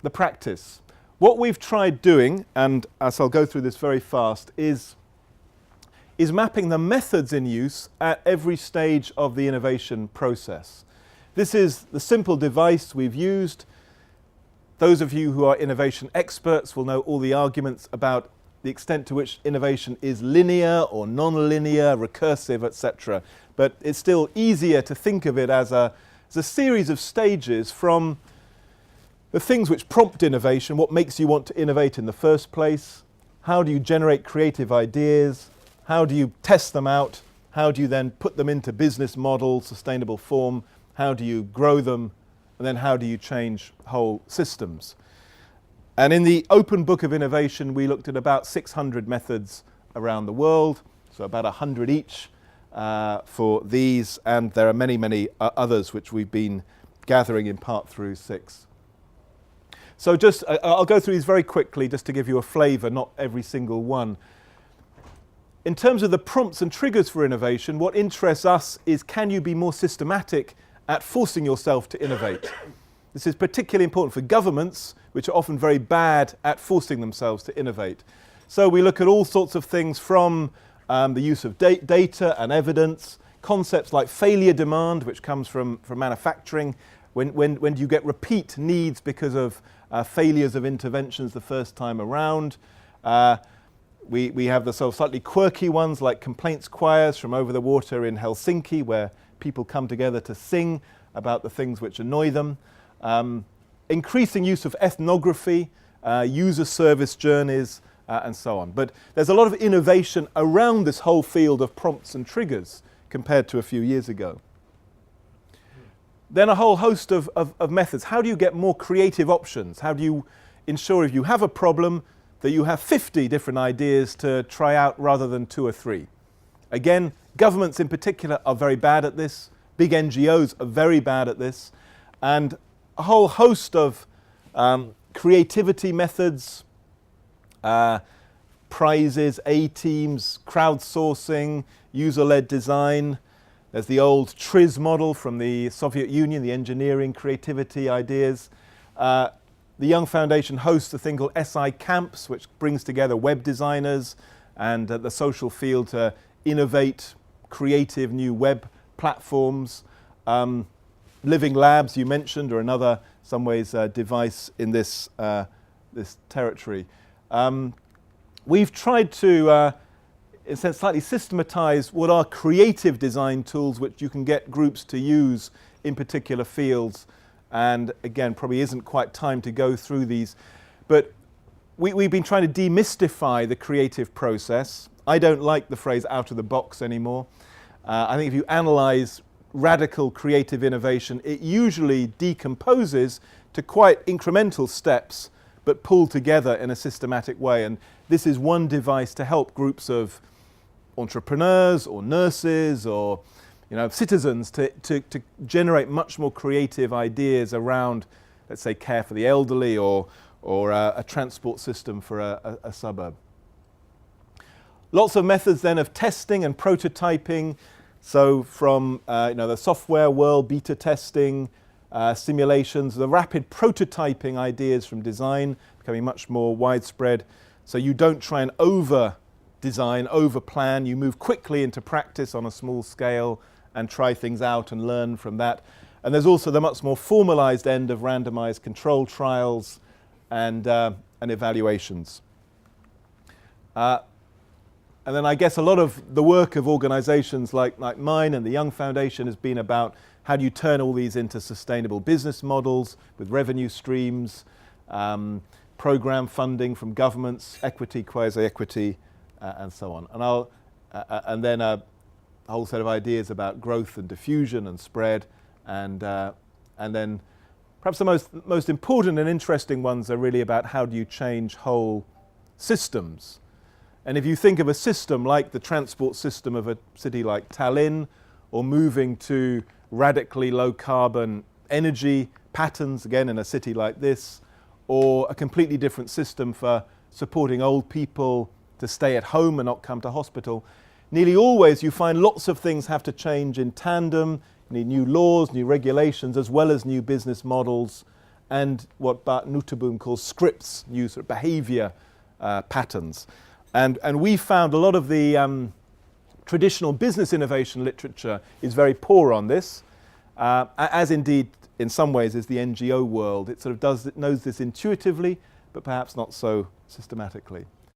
The practice. What we've tried doing, and as I'll go through this very fast, is mapping the methods in use at every stage of the innovation process. This is the simple device we've used. Those of you who are innovation experts will know all the arguments about the extent to which innovation is linear or non-linear, recursive, etc. But it's still easier to think of it as a series of stages from the things which prompt innovation, what makes you want to innovate in the first place, how do you generate creative ideas, how do you test them out, how do you then put them into business model, sustainable form, how do you grow them, and then how do you change whole systems. And in the open book of innovation, we looked at about 600 methods around the world, so about 100 each for these, and there are many, many others which we've been gathering in part through 6. So just, I'll go through these very quickly just to give you a flavour, not every single one. In terms of the prompts and triggers for innovation, what interests us is, can you be more systematic at forcing yourself to innovate? This is particularly important for governments, which are often very bad at forcing themselves to innovate. So we look at all sorts of things from the use of data and evidence, concepts like failure demand, which comes from manufacturing. When do you get repeat needs because of failures of interventions the first time around? We have the sort of slightly quirky ones like complaints choirs from over the water in Helsinki, where people come together to sing about the things which annoy them. Increasing use of ethnography, user service journeys, and so on. But there's a lot of innovation around this whole field of prompts and triggers compared to a few years ago. Then a whole host of methods. How do you get more creative options? How do you ensure if you have a problem that you have 50 different ideas to try out rather than 2 or 3? Again, governments in particular are very bad at this. Big NGOs are very bad at this. And a whole host of creativity methods, prizes, A-teams, crowdsourcing, user-led design. There's the old TRIZ model from the Soviet Union, the engineering, creativity ideas. The Young Foundation hosts a thing called SI Camps, which brings together web designers and the social field to innovate creative new web platforms. Living labs, you mentioned, are another, some ways, device in this territory. We've tried to in a sense, slightly systematize what are creative design tools which you can get groups to use in particular fields. And again, probably isn't quite time to go through these. But we've been trying to demystify the creative process. I don't like the phrase out of the box anymore. I think if you analyze radical creative innovation, it usually decomposes to quite incremental steps, but pulled together in a systematic way. And this is one device to help groups of entrepreneurs or nurses or citizens to generate much more creative ideas around, let's say, care for the elderly or a transport system for a suburb. Lots of methods then of testing and prototyping. So from the software world, beta testing, simulations, the rapid prototyping ideas from design becoming much more widespread. So you don't try and over-design, over-plan. You move quickly into practice on a small scale and try things out and learn from that. And there's also the much more formalized end of randomized control trials and evaluations. And then I guess a lot of the work of organizations like mine and the Young Foundation has been about how do you turn all these into sustainable business models with revenue streams, program funding from governments, equity, quasi-equity, and so on. And then a whole set of ideas about growth and diffusion and spread, and then perhaps the most important and interesting ones are really about how do you change whole systems. And if you think of a system like the transport system of a city like Tallinn, or moving to radically low carbon energy patterns, again in a city like this, or a completely different system for supporting old people to stay at home and not come to hospital, nearly always you find lots of things have to change in tandem. You need new laws, new regulations, as well as new business models and what Bart Nutteboom calls scripts, new sort of behaviour patterns. And we found a lot of the traditional business innovation literature is very poor on this, as indeed in some ways is the NGO world. It sort of knows this intuitively, but perhaps not so systematically.